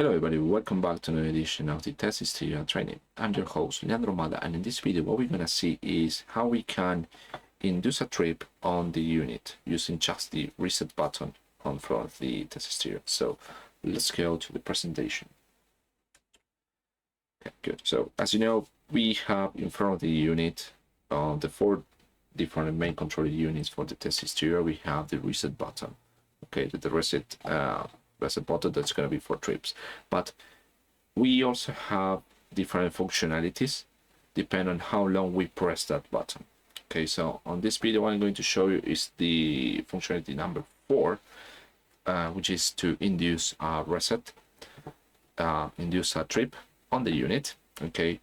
Hello everybody, welcome back to another edition of the TeSys Tera Training. I'm your host, Leandro Mada, and in this video what we're going to see is how we can induce a trip on the unit using just the reset button on front of the TeSys Tera. So let's go to the presentation. Okay, good. So as you know, we have in front of the unit the 4 different main controller units for the TeSys Tera. We have the reset button. Okay, the reset button that's going to be for trips, but we also have different functionalities depending on how long we press that button. Okay, so on this video what I'm going to show you is the functionality number 4, which is to induce a reset, induce a trip on the unit. Okay,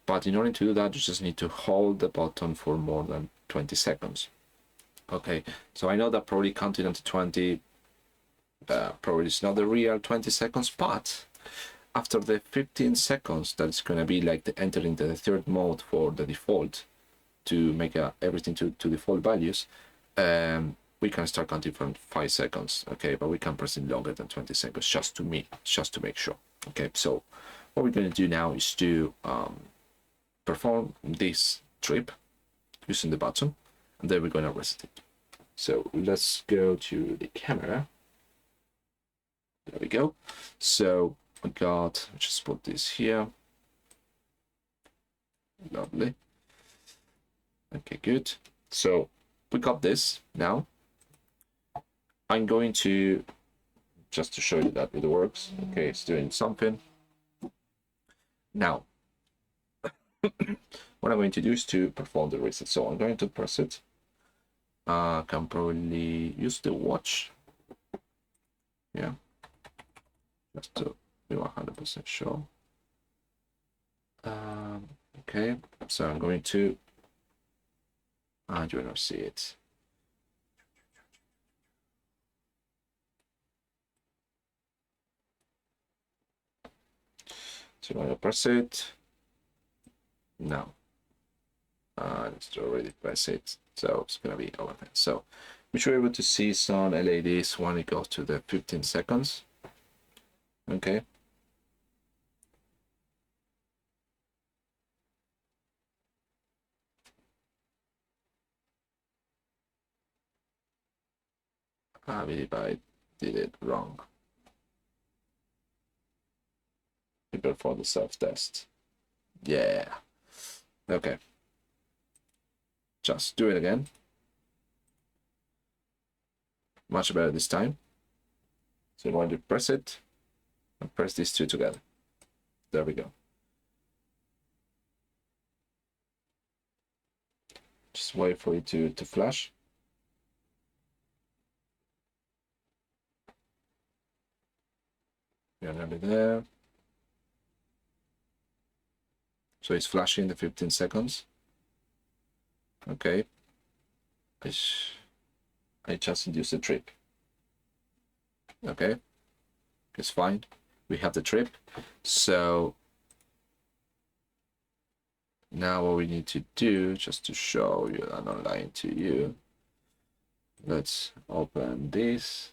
but in order to do that you just need to hold the button for more than 20 seconds. Okay, so I know that probably counting unto 20 probably it's not the real 20 seconds, but after the 15 seconds, that's going to be like the entering the third mode for the default to make everything to default values. We can start counting from 5 seconds. Okay, but we can press it longer than 20 seconds just to make sure. Okay, so what we're going to do now is to perform this trip using the button, and then we're going to reset it. So let's go to the camera. There we go. So we got, just put this here. Lovely. Okay, good. So we got this now. I'm going to, just to show you that it works. Okay, it's doing something. Now, what I'm going to do is to perform the reset. So I'm going to press it. Can probably use the watch. Yeah. Just to be 100% sure. Okay, so I'm going to, you will not see it. So I'm going to press it. Now, let's already press it. So it's going to be over there. So we should be able to see some LEDs when it goes to the 15 seconds. Okay. I believe I did it wrong. Prepare for the self-test. Yeah. Okay. Just do it again. Much better this time. So I'm going to press it and press these two together. There we go. Just wait for it to flash. We're nearly there. So it's flashing the 15 seconds. Okay. I just induced the trip. Okay. It's fine. We have the trip. So now what we need to do, just to show you and online to you, let's open this.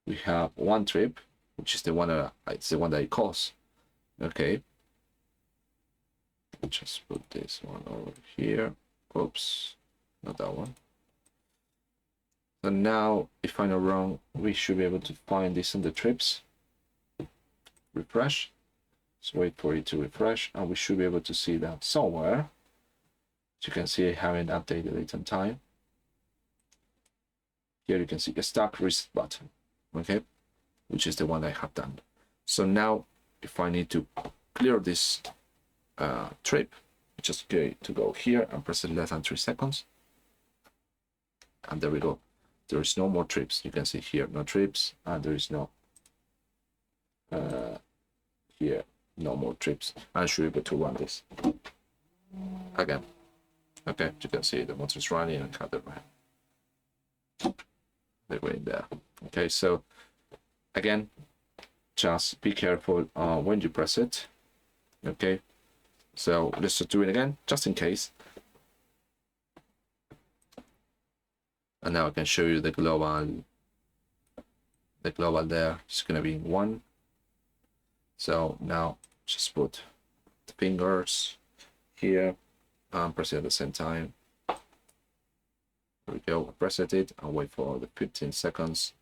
We have one trip, which is the one that I cause. Okay. Just put this one over here. Oops, not that one. So now, if I'm not wrong, we should be able to find this in the trips. Refresh. So wait for it to refresh, and we should be able to see that somewhere. As you can see, I haven't updated it on time. Here you can see a stack reset button, okay, which is the one I have done. So now, if I need to clear this trip, just going to go here and press it less than 3 seconds, and there we go. There is no more trips. You can see here, no trips, and there is no here, no more trips. I should be able to run this again. Okay, you can see the motor is running and have the they're going there. Okay, so again, just be careful when you press it. Okay, so let's just do it again, just in case. And now I can show you the global there. It's going to be 1. So now just put the fingers here and press it at the same time. There we go. Press it and wait for the 15 seconds.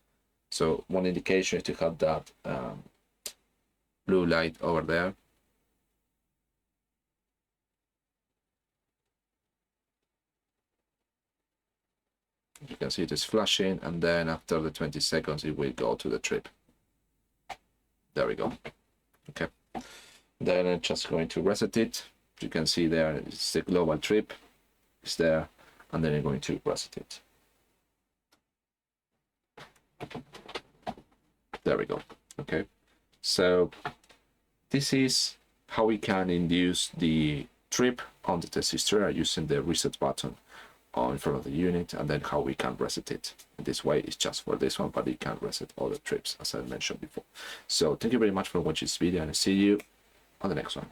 So one indication is to have that blue light over there. You can see it is flashing, and then after the 20 seconds it will go to the trip. There we go. Okay, then I'm just going to reset it. You can see there it's the global trip, it's there, and then I'm going to reset it. There we go. Okay, so this is how we can induce the trip on the TeSys Tera using the reset button in front of the unit, and then how we can reset it. In this way, it's just for this one, but it can reset all the trips, as I mentioned before. So thank you very much for watching this video, and I'll see you on the next one.